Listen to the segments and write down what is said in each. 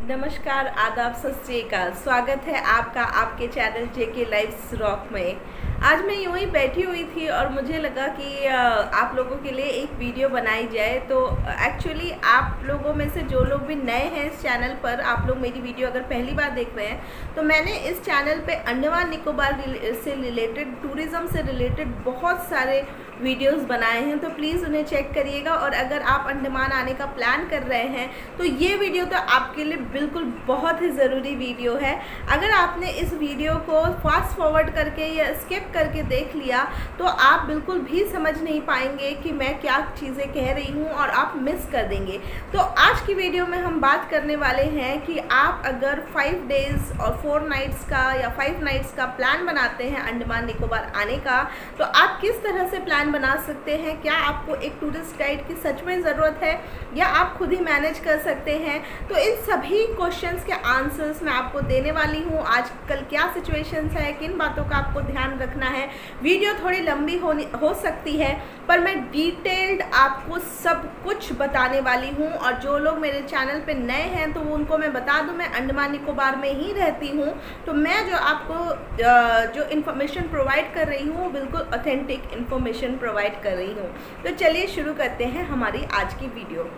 नमस्कार, आदाब, सत श्री अकाल। स्वागत है आपका आपके चैनल जेके लाइव्स रॉक में। आज मैं यूं ही बैठी हुई थी और मुझे लगा कि आप लोगों के लिए एक वीडियो बनाई जाए। तो एक्चुअली आप लोगों में से जो लोग भी नए हैं इस चैनल पर, आप लोग मेरी वीडियो अगर पहली बार देख रहे हैं तो मैंने इस चैनल पे अंडमान निकोबार से रिलेटेड, टूरिज़्म से रिलेटेड बहुत सारे वीडियोस बनाए हैं, तो प्लीज़ उन्हें चेक करिएगा। और अगर आप अंडमान आने का प्लान कर रहे हैं तो ये वीडियो तो आपके लिए बिल्कुल बहुत ही ज़रूरी वीडियो है। अगर आपने इस वीडियो को फास्ट फॉरवर्ड करके या स्किप करके देख लिया तो आप बिल्कुल भी समझ नहीं पाएंगे कि मैं क्या चीज़ें कह रही हूँ और आप मिस कर देंगे। तो आज की वीडियो में हम बात करने वाले हैं कि आप अगर 5 डेज़ और 4 नाइट्स का या 5 नाइट्स का प्लान बनाते हैं अंडमान निकोबार आने का, तो आप किस तरह से प्लान बना सकते हैं। क्या आपको एक टूरिस्ट गाइड की सच में ज़रूरत है या आप खुद ही मैनेज कर सकते हैं। तो इन सभी क्वेश्चंस के आंसर्स मैं आपको देने वाली हूँ। आजकल क्या सिचुएशंस है, किन बातों का आपको ध्यान रखना है। वीडियो थोड़ी लंबी हो सकती है पर मैं डिटेल्ड आपको सब कुछ बताने वाली हूँ। और जो लोग मेरे चैनल पे नए हैं तो उनको मैं बता दूँ, मैं अंडमान निकोबार में ही रहती हूँ, तो मैं जो आपको जो इन्फॉर्मेशन प्रोवाइड कर रही हूँ बिल्कुल ऑथेंटिक इन्फॉर्मेशन प्रोवाइड कर रही हूँ। तो चलिए शुरू करते हैं हमारी आज की वीडियो।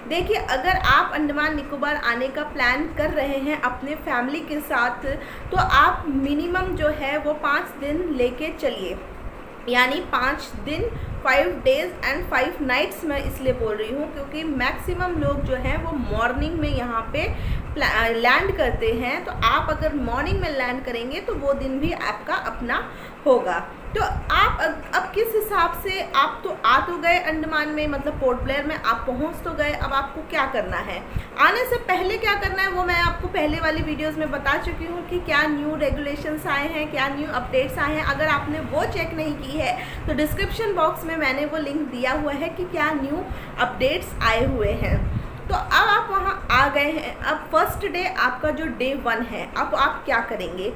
देखिए, अगर आप अंडमान निकोबार आने का प्लान कर रहे हैं अपने फैमिली के साथ तो आप मिनिमम जो है वो 5 दिन लेके चलिए, यानी 5 दिन 5 डेज़ एंड 5 नाइट्स। मैं इसलिए बोल रही हूँ क्योंकि मैक्सिमम लोग जो हैं वो मॉर्निंग में यहाँ पे लैंड करते हैं। तो आप अगर मॉर्निंग में लैंड करेंगे तो वो दिन भी आपका अपना होगा। तो आप अब किस हिसाब से, आप तो आ तो गए अंडमान में, मतलब पोर्ट ब्लेयर में आप पहुँच तो गए, अब आपको क्या करना है। आने से पहले क्या करना है वो मैं आपको पहले वाली वीडियोस में बता चुकी हूँ कि क्या न्यू रेगुलेशंस आए हैं, क्या न्यू अपडेट्स आए हैं। अगर आपने वो चेक नहीं की है तो डिस्क्रिप्शन बॉक्स में मैंने वो लिंक दिया हुआ है कि क्या न्यू अपडेट्स आए हुए हैं। तो अब आप वहाँ आ गए हैं। अब फर्स्ट डे आपका जो डे 1 है, अब आप क्या करेंगे।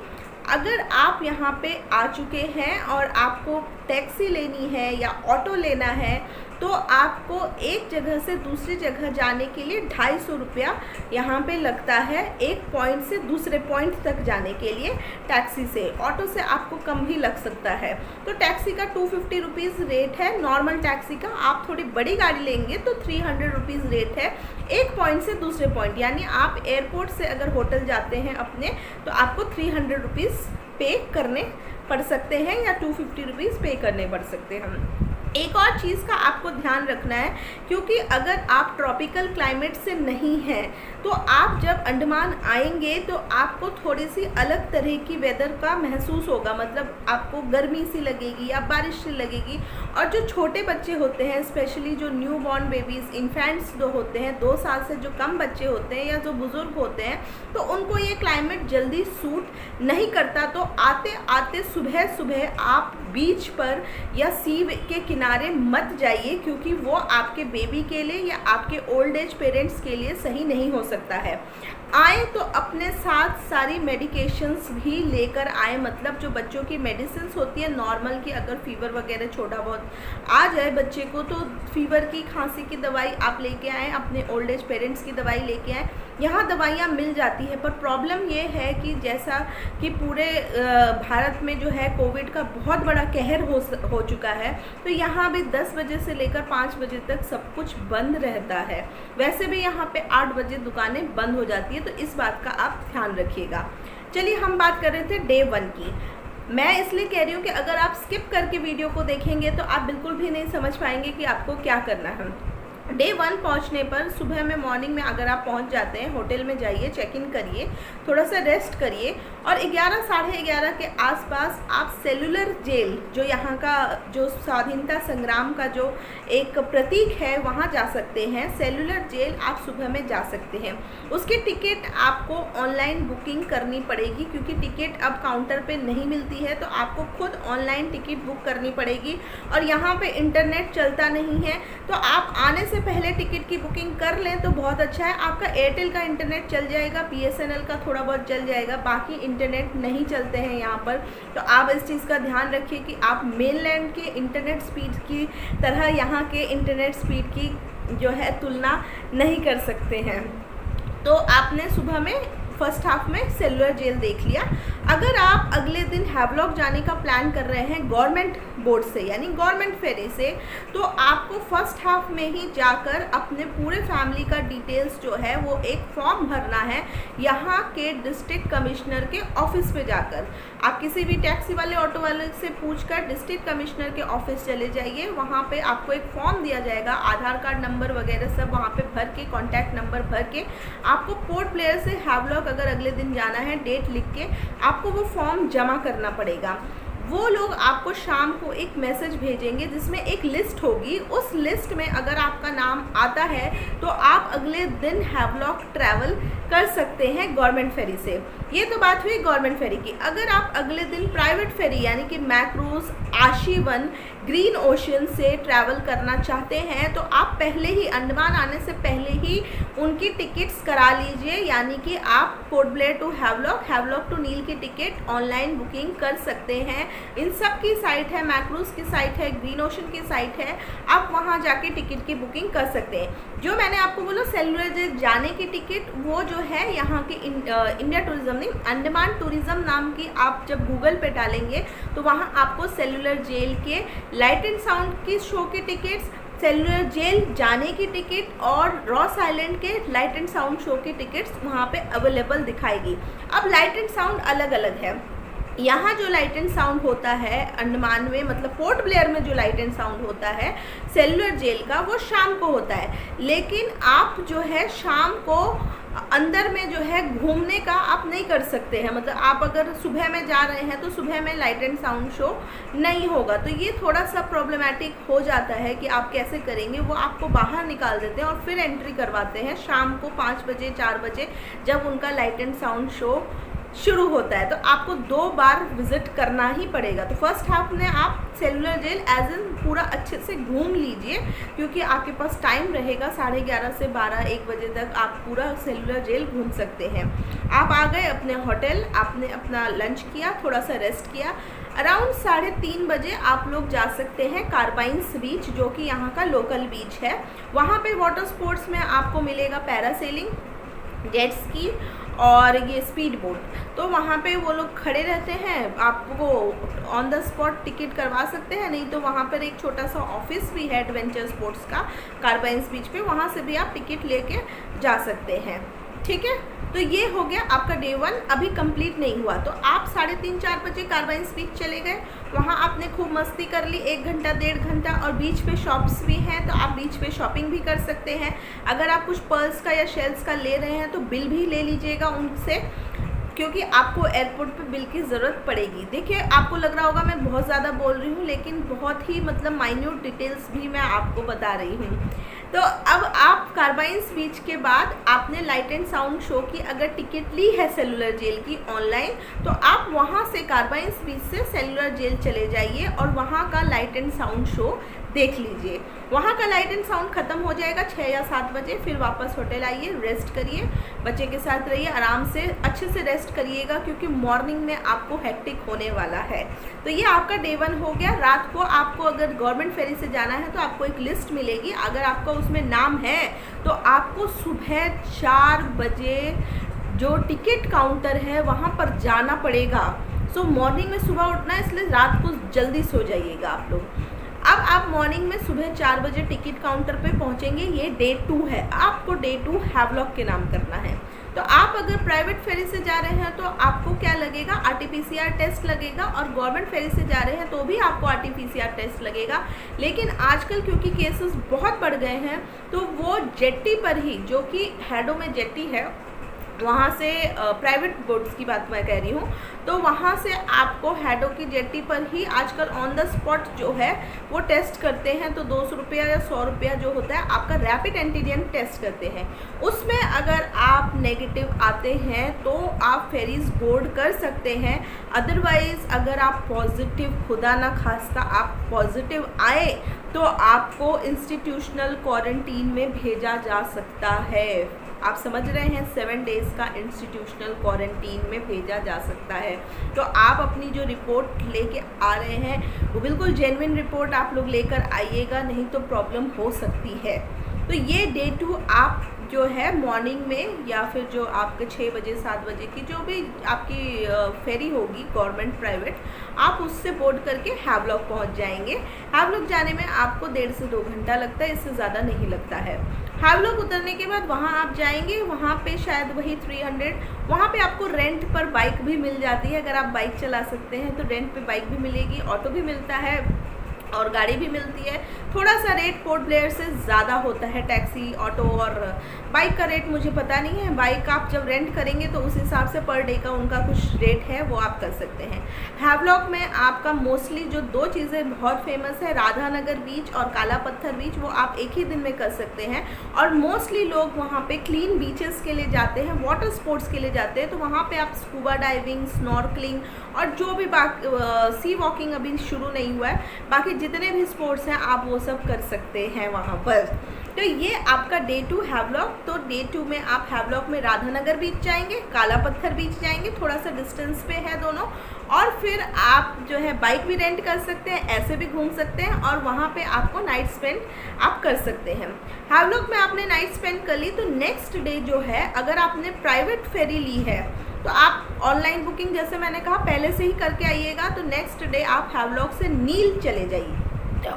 अगर आप यहाँ पे आ चुके हैं और आपको टैक्सी लेनी है या ऑटो लेना है तो आपको एक जगह से दूसरी जगह जाने के लिए 250 रुपया यहाँ पे लगता है, एक पॉइंट से दूसरे पॉइंट तक जाने के लिए टैक्सी से। ऑटो से आपको कम भी लग सकता है। तो टैक्सी का 250 रुपीज़ रेट है, नॉर्मल टैक्सी का। आप थोड़ी बड़ी गाड़ी लेंगे तो 300 रुपीज़ रेट है एक पॉइंट से दूसरे पॉइंट। यानी आप एयरपोर्ट से अगर होटल जाते हैं अपने तो आपको 300 रुपीज़ पे करने पड़ सकते हैं या 250 रुपीज़ पे करने पड़ सकते हैं। एक और चीज़ का आपको ध्यान रखना है, क्योंकि अगर आप ट्रॉपिकल क्लाइमेट से नहीं हैं तो आप जब अंडमान आएंगे तो आपको थोड़ी सी अलग तरह की वेदर का महसूस होगा। मतलब आपको गर्मी सी लगेगी या बारिश सी लगेगी। और जो छोटे बच्चे होते हैं, स्पेशली जो न्यू बॉर्न बेबीज़, इन्फेंट्स जो होते हैं, 2 साल से जो कम बच्चे होते हैं या जो बुज़ुर्ग होते हैं, तो उनको ये क्लाइमेट जल्दी सूट नहीं करता। तो आते आते सुबह सुबह आप बीच पर या सी के किनारे मत जाइए, क्योंकि वो आपके बेबी के लिए या आपके ओल्ड एज पेरेंट्स के लिए सही नहीं हो सकता है। आए तो अपने साथ सारी मेडिकेशंस भी लेकर आए। मतलब जो बच्चों की मेडिसिन्स होती है नॉर्मल की, अगर फीवर वगैरह छोटा बहुत आ जाए बच्चे को तो फीवर की, खांसी की दवाई आप लेके आएँ, अपने ओल्ड एज पेरेंट्स की दवाई लेके आएँ। यहाँ दवाइयाँ मिल जाती है, पर प्रॉब्लम ये है कि जैसा कि पूरे भारत में जो है कोविड का बहुत बड़ा कहर हो चुका है, तो यहाँ भी 10 बजे से लेकर 5 बजे तक सब कुछ बंद रहता है। वैसे भी यहाँ पे 8 बजे दुकानें बंद हो जाती है, तो इस बात का आप ध्यान रखिएगा। चलिए, हम बात कर रहे थे डे 1 की। मैं इसलिए कह रही हूँ कि अगर आप स्किप करके वीडियो को देखेंगे तो आप बिल्कुल भी नहीं समझ पाएंगे कि आपको क्या करना है। डे 1 पहुंचने पर सुबह में, मॉर्निंग में अगर आप पहुंच जाते हैं, होटल में जाइए, चेक इन करिए, थोड़ा सा रेस्ट करिए और 11 साढ़े 11 के आसपास आप सेलुलर जेल, जो यहाँ का जो स्वाधीनता संग्राम का जो एक प्रतीक है, वहाँ जा सकते हैं। सेलुलर जेल आप सुबह में जा सकते हैं। उसकी टिकट आपको ऑनलाइन बुकिंग करनी पड़ेगी, क्योंकि टिकट अब काउंटर पे नहीं मिलती है, तो आपको खुद ऑनलाइन टिकट बुक करनी पड़ेगी। और यहाँ पे इंटरनेट चलता नहीं है, तो आप आने से पहले टिकट की बुकिंग कर लें तो बहुत अच्छा है। आपका एयरटेल का इंटरनेट चल जाएगा, BSNL का थोड़ा बहुत चल जाएगा, बाकी इंटरनेट नहीं चलते हैं यहाँ पर। तो आप इस चीज़ का ध्यान रखिए कि आप मेनलैंड के इंटरनेट स्पीड की तरह यहाँ के इंटरनेट स्पीड की जो है तुलना नहीं कर सकते हैं। तो आपने सुबह में फर्स्ट हाफ में सेलुलर जेल देख लिया। अगर आप अगले दिन हैवलॉक जाने का प्लान कर रहे हैं गवर्नमेंट बोर्ड से यानी गवर्नमेंट फेरी से, तो आपको फर्स्ट हाफ में ही जाकर अपने पूरे फैमिली का डिटेल्स जो है वो एक फॉर्म भरना है यहाँ के डिस्ट्रिक्ट कमिश्नर के ऑफिस पे जाकर। आप किसी भी टैक्सी वाले ऑटो वाले से पूछकर डिस्ट्रिक्ट कमिश्नर के ऑफिस चले जाइए, वहाँ पे आपको एक फॉर्म दिया जाएगा, आधार कार्ड नंबर वगैरह सब वहाँ पे भर के, कॉन्टैक्ट नंबर भर के आपको पोर्ट ब्लेयर से हैवलॉक अगर अगले दिन जाना है डेट लिख के आपको वो फॉर्म जमा करना पड़ेगा। वो लोग आपको शाम को एक मैसेज भेजेंगे जिसमें एक लिस्ट होगी, उस लिस्ट में अगर आपका नाम आता है तो आप अगले दिन हैवलॉक ट्रैवल कर सकते हैं गवर्नमेंट फेरी से। ये तो बात हुई गवर्नमेंट फेरी की। अगर आप अगले दिन प्राइवेट फेरी यानी कि मैक्रूज, आशीवन, ग्रीन ओशन से ट्रैवल करना चाहते हैं तो आप पहले ही अंडमान आने से पहले ही उनकी टिकट्स करा लीजिए, यानी कि आप पोर्ट ब्लेयर टू हैवलॉक, हैवलॉक टू नील की टिकट ऑनलाइन बुकिंग कर सकते हैं। इन सब की साइट है, मैक्रूज की साइट है, ग्रीन ओशन की साइट है, आप वहां जाके टिकट की बुकिंग कर सकते हैं। जो मैंने आपको बोला सेलुलर जेल जाने की टिकट, वो जो है यहाँ की इंडिया टूरिज्म नहीं, अंडमान टूरिज्म नाम की आप जब गूगल पे डालेंगे तो वहाँ आपको सेलुलर जेल के लाइट एंड साउंड की शो की टिकट्स, सेलुलर जेल जाने की टिकट और रॉस आइलैंड के लाइट एंड साउंड शो की टिकट्स वहाँ पे अवेलेबल दिखाएगी। अब लाइट एंड साउंड अलग अलग है। यहाँ जो लाइट एंड साउंड होता है अंडमान में, मतलब पोर्ट ब्लेयर में जो लाइट एंड साउंड होता है सेलुलर जेल का, वो शाम को होता है। लेकिन आप जो है शाम को अंदर में जो है घूमने का आप नहीं कर सकते हैं, मतलब आप अगर सुबह में जा रहे हैं तो सुबह में लाइट एंड साउंड शो नहीं होगा। तो ये थोड़ा सा प्रॉब्लमेटिक हो जाता है कि आप कैसे करेंगे। वो आपको बाहर निकाल देते हैं और फिर एंट्री करवाते हैं शाम को 5 बजे 4 बजे जब उनका लाइट एंड साउंड शो शुरू होता है। तो आपको 2 बार विजिट करना ही पड़ेगा। तो फर्स्ट हाफ में आप सेलुलर जेल एज इन पूरा अच्छे से घूम लीजिए, क्योंकि आपके पास टाइम रहेगा 11:30 से 12-1 बजे तक आप पूरा सेलुलर जेल घूम सकते हैं। आप आ गए अपने होटल, आपने अपना लंच किया, थोड़ा सा रेस्ट किया, अराउंड 3:30 बजे आप लोग जा सकते हैं कार्बाइन्स बीच, जो कि यहाँ का लोकल बीच है। वहाँ पे वाटर स्पोर्ट्स में आपको मिलेगा पैरासेलिंग, जेट स्की और ये स्पीड बोट। तो वहाँ पे वो लोग खड़े रहते हैं, आपको ऑन द स्पॉट टिकट करवा सकते हैं, नहीं तो वहाँ पर एक छोटा सा ऑफिस भी है एडवेंचर स्पोर्ट्स का कार्बाइन्स बीच पे, वहाँ से भी आप टिकट लेके जा सकते हैं। ठीक है, तो ये हो गया आपका डे 1। अभी कंप्लीट नहीं हुआ तो आप 3:30-4 बजे कार्बाइन्स बीच चले गए, वहाँ आपने खूब मस्ती कर ली 1 घंटा 1.5 घंटा, और बीच पे शॉप्स भी हैं तो आप बीच पे शॉपिंग भी कर सकते हैं। अगर आप कुछ पर्ल्स का या शेल्स का ले रहे हैं तो बिल भी ले लीजिएगा उनसे, क्योंकि आपको एयरपोर्ट पे बिल की ज़रूरत पड़ेगी। देखिए आपको लग रहा होगा मैं बहुत ज़्यादा बोल रही हूँ, लेकिन बहुत ही मतलब माइन्यूट डिटेल्स भी मैं आपको बता रही हूँ। तो अब आप कार्बाइन्स बीच के बाद आपने लाइट एंड साउंड शो की अगर टिकट ली है सेलुलर जेल की ऑनलाइन, तो आप वहाँ से कार्बाइन्स बीच से सेलुलर जेल चले जाइए और वहाँ का लाइट एंड साउंड शो देख लीजिए। वहाँ का लाइट एंड साउंड ख़त्म हो जाएगा 6 या 7 बजे, फिर वापस होटल आइए, रेस्ट करिए, बच्चे के साथ रहिए, आराम से अच्छे से रेस्ट करिएगा, क्योंकि मॉर्निंग में आपको हेक्टिक होने वाला है। तो ये आपका डे 1 हो गया। रात को आपको अगर गवर्नमेंट फेरी से जाना है तो आपको एक लिस्ट मिलेगी, अगर आपका उसमें नाम है तो आपको सुबह 4 बजे जो टिकट काउंटर है वहाँ पर जाना पड़ेगा। सो मॉर्निंग में सुबह उठना है, इसलिए रात को जल्दी सो जाइएगा आप लोग। अब आप मॉर्निंग में सुबह 4 बजे टिकट काउंटर पे पहुंचेंगे। ये डे 2 है, आपको डे 2 हैवलॉक के नाम करना है। तो आप अगर प्राइवेट फेरी से जा रहे हैं तो आपको क्या लगेगा, RT-PCR टेस्ट लगेगा, और गवर्नमेंट फेरी से जा रहे हैं तो भी आपको RT-PCR टेस्ट लगेगा। लेकिन आजकल क्योंकि केसेस बहुत बढ़ गए हैं तो वो जेट्टी पर ही, जो कि हैडो में जेट्टी है, वहाँ से प्राइवेट बोट्स की बात मैं कह रही हूँ, तो वहाँ से आपको हैडो की जेट्टी पर ही आजकल ऑन द स्पॉट जो है वो टेस्ट करते हैं। तो 200 रुपया या 100 रुपया जो होता है आपका रैपिड एंटीजन टेस्ट करते हैं। उसमें अगर आप नेगेटिव आते हैं तो आप फेरीज बोर्ड कर सकते हैं। अदरवाइज़ अगर आप पॉजिटिव, खुदा ना खास्ता आप पॉजिटिव आए तो आपको इंस्टीट्यूशनल क्वारंटीन में भेजा जा सकता है। आप समझ रहे हैं, 7 डेज़ का इंस्टीट्यूशनल क्वारंटीन में भेजा जा सकता है। तो आप अपनी जो रिपोर्ट लेके आ रहे हैं वो बिल्कुल जेन्युइन रिपोर्ट आप लोग लेकर आइएगा, नहीं तो प्रॉब्लम हो सकती है। तो ये डे 2 आप जो है मॉर्निंग में या फिर जो आपके 6 बजे 7 बजे की जो भी आपकी फेरी होगी गवर्नमेंट प्राइवेट, आप उससे बोर्ड करके हैवलॉक पहुंच जाएंगे। हैवलॉक जाने में आपको 1.5 से 2 घंटा लगता है, इससे ज़्यादा नहीं लगता है। हैवलॉक उतरने के बाद वहाँ आप जाएंगे, वहाँ पे शायद वही 300, वहाँ पे आपको रेंट पर बाइक भी मिल जाती है। अगर आप बाइक चला सकते हैं तो रेंट पे बाइक भी मिलेगी, ऑटो भी मिलता है और गाड़ी भी मिलती है। थोड़ा सा रेट पोर्ट ब्लेयर से ज़्यादा होता है, टैक्सी, ऑटो और बाइक का रेट मुझे पता नहीं है। बाइक आप जब रेंट करेंगे तो उस हिसाब से पर डे का उनका कुछ रेट है, वो आप कर सकते हैं। हैवलॉक में आपका मोस्टली जो 2 चीज़ें बहुत फेमस है, राधानगर बीच और काला पत्थर बीच, वो आप एक ही दिन में कर सकते हैं। और मोस्टली लोग वहाँ पे क्लीन बीचेस के लिए जाते हैं, वाटर स्पोर्ट्स के लिए जाते हैं। तो वहाँ पे आप स्कूबा डाइविंग, स्नॉर्कलिंग और जो भी सी वॉकिंग अभी शुरू नहीं हुआ है, बाकी जितने भी स्पोर्ट्स हैं आप वो सब कर सकते हैं वहाँ पर। तो ये आपका डे 2 हैवलॉक। तो डे 2 में आप हैवलॉक में राधानगर बीच जाएंगे, काला पत्थर बीच जाएंगे, थोड़ा सा डिस्टेंस पे है दोनों। और फिर आप जो है बाइक भी रेंट कर सकते हैं, ऐसे भी घूम सकते हैं और वहाँ पे आपको नाइट स्पेंड आप कर सकते हैं। हैवलॉक में आपने नाइट स्पेंड कर ली तो नेक्स्ट डे जो है, अगर आपने प्राइवेट फेरी ली है तो आप ऑनलाइन बुकिंग जैसे मैंने कहा पहले से ही करके आइएगा। तो नेक्स्ट डे आप हैवलॉक से नील चले जाइए।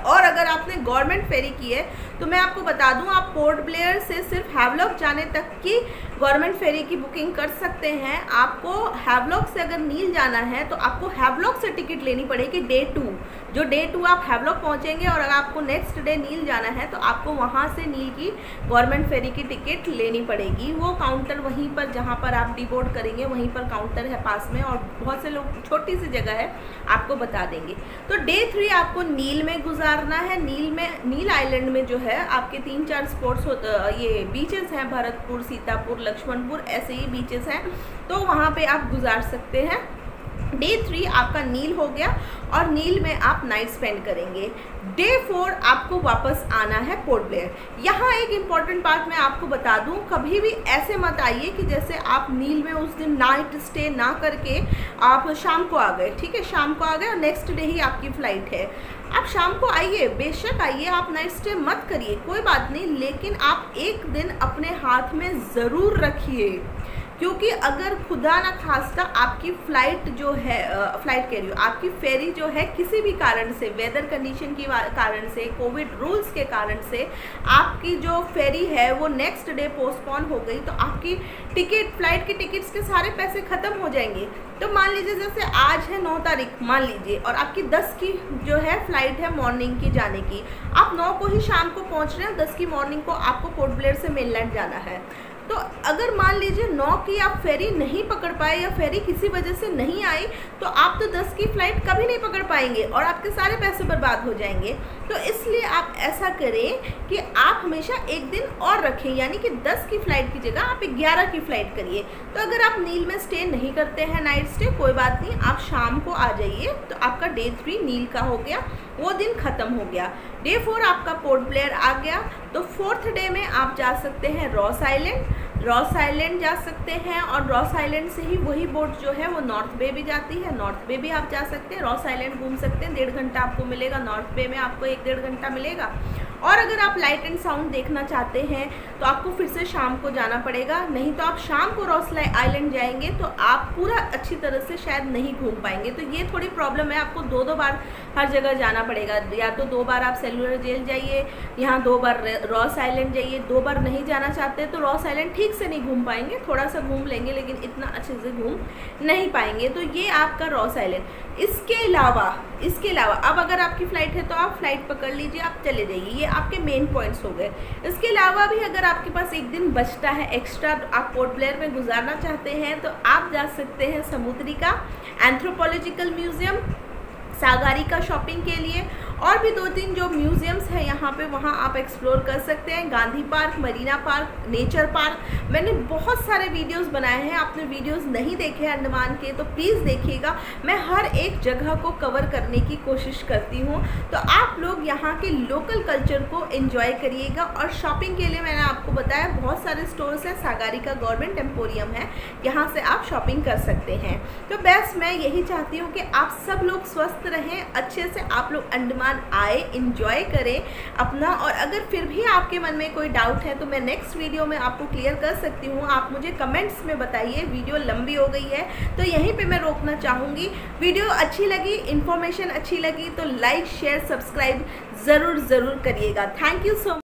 और अगर आपने गवर्नमेंट फेरी की है तो मैं आपको बता दूं, आप पोर्ट ब्लेयर से सिर्फ हैवलॉक जाने तक की गवर्नमेंट फेरी की बुकिंग कर सकते हैं। आपको हैवलॉक से अगर नील जाना है तो आपको हैवलॉक से टिकट लेनी पड़ेगी डे 2। जो डे 2 आप हैवलॉक पहुंचेंगे और अगर आपको नेक्स्ट डे नील जाना है तो आपको वहां से नील की गवर्नमेंट फेरी की टिकट लेनी पड़ेगी। वो काउंटर वहीं पर जहां पर आप डिबोर्ड करेंगे वहीं पर काउंटर है पास में, और बहुत से लोग, छोटी सी जगह है, आपको बता देंगे। तो डे 3 आपको नील में गुजारना है। नील आइलैंड में जो है आपके 3-4 स्पॉट्स ये बीचेस हैं, भरतपुर, सीतापुर, लक्ष्मणपुर, ऐसे ही बीचेस हैं, तो वहाँ पे आप गुजार सकते हैं। डे 3 आपका नील हो गया और नील में आप नाइट स्पेंड करेंगे। डे 4 आपको वापस आना है पोर्ट ब्लेयर। यहाँ एक इम्पॉर्टेंट बात मैं आपको बता दूँ, कभी भी ऐसे मत आइए कि जैसे आप नील में उस दिन नाइट स्टे ना करके आप शाम को आ गए। ठीक है, शाम को आ गए और नेक्स्ट डे ही आपकी फ़्लाइट है। आप शाम को आइए, बेशक आइए, आप नाइट स्टे मत करिए, कोई बात नहीं, लेकिन आप एक दिन अपने हाथ में ज़रूर रखिए, क्योंकि अगर खुदा ना खास्ता आपकी फ़्लाइट जो है, फ़्लाइट कह रही हूँ, आपकी फेरी जो है किसी भी कारण से, वेदर कंडीशन की कारण से, कोविड रूल्स के कारण से आपकी जो फेरी है वो नेक्स्ट डे पोस्टपोन हो गई, तो आपकी टिकट, फ़्लाइट की टिकट्स के सारे पैसे ख़त्म हो जाएंगे। तो मान लीजिए जैसे आज है 9 तारीख मान लीजिए, और आपकी 10 की जो है फ़्लाइट है मॉर्निंग की जाने की, आप 9 को ही शाम को पहुँच रहे हैं, 10 की मॉर्निंग को आपको पोर्ट ब्लेयर से मेनलैंड जाना है। तो अगर मान लीजिए 9 की आप फेरी नहीं पकड़ पाए या फेरी किसी वजह से नहीं आई, तो आप तो 10 की फ़्लाइट कभी नहीं पकड़ पाएंगे और आपके सारे पैसे बर्बाद हो जाएंगे। तो इसलिए आप ऐसा करें कि आप हमेशा एक दिन और रखें, यानी कि 10 की फ़्लाइट की जगह आप 11 की फ़्लाइट करिए। तो अगर आप नील में स्टे नहीं करते हैं नाइट स्टे, कोई बात नहीं, आप शाम को आ जाइए, तो आपका डे 3 नील का हो गया, वो दिन ख़त्म हो गया। डे 4 आपका पोर्ट ब्लेयर आ गया। तो 4th डे में आप जा सकते हैं रॉस आइलैंड जा सकते हैं, और रॉस आइलैंड से ही वही बोट जो है वो नॉर्थ बे भी जाती है, नॉर्थ बे भी आप जा सकते हैं, रॉस आइलैंड घूम सकते हैं, 1.5 घंटा आपको मिलेगा, नॉर्थ बे में आपको 1-1.5 घंटा मिलेगा। और अगर आप लाइट एंड साउंड देखना चाहते हैं तो आपको फिर से शाम को जाना पड़ेगा, नहीं तो आप शाम को रॉस आइलैंड जाएंगे तो आप पूरा अच्छी तरह से शायद नहीं घूम पाएंगे। तो ये थोड़ी प्रॉब्लम है, आपको 2-2 बार हर जगह जाना पड़ेगा, या तो 2 बार आप सेलुलर जेल जाइए, यहाँ 2 बार रॉस आइलैंड जाइए। 2 बार नहीं जाना चाहते तो रॉस आइलैंड ठीक से नहीं घूम पाएंगे, थोड़ा सा घूम लेंगे लेकिन इतना अच्छे से घूम नहीं पाएंगे। तो ये आपका रॉस आइलैंड। इसके अलावा अब अगर आपकी फ़्लाइट है तो आप फ़्लाइट पकड़ लीजिए, आप चले जाइए, ये आपके मेन पॉइंट्स हो गए। इसके अलावा भी अगर आपके पास एक दिन बचता है एक्स्ट्रा, आप पोर्ट ब्लेयर में गुजारना चाहते हैं, तो आप जा सकते हैं समुद्रिका, एंथ्रोपोलॉजिकल म्यूज़ियम, सागारिका शॉपिंग के लिए, और भी 2-3 जो म्यूज़ियम्स हैं यहाँ पे, वहाँ आप एक्सप्लोर कर सकते हैं। Gandhi park, Marina park, nature park. मैंने बहुत सारे वीडियोस बनाए हैं, आपने वीडियोस नहीं देखे अंडमान के तो प्लीज़ देखिएगा, मैं हर एक जगह को कवर करने की कोशिश करती हूँ। तो आप लोग यहाँ के लोकल कल्चर को एंजॉय करिएगा। और शॉपिंग के लिए मैंने आपको बताया बहुत सारे स्टोर्स हैं, सागारिका गवर्नमेंट एम्पोरियम है, यहाँ से आप शॉपिंग कर सकते हैं। तो बस मैं यही चाहती हूँ कि आप सब लोग स्वस्थ रहें, अच्छे से आप लोग अंडमान मेहमान आए, इंजॉय करें अपना। और अगर फिर भी आपके मन में कोई डाउट है तो मैं नेक्स्ट वीडियो में आपको क्लियर कर सकती हूँ। आप मुझे कमेंट्स में बताइए। वीडियो लंबी हो गई है तो यहीं पे मैं रोकना चाहूँगी। वीडियो अच्छी लगी, इन्फॉर्मेशन अच्छी लगी तो लाइक शेयर सब्सक्राइब ज़रूर करिएगा। Thank you so much.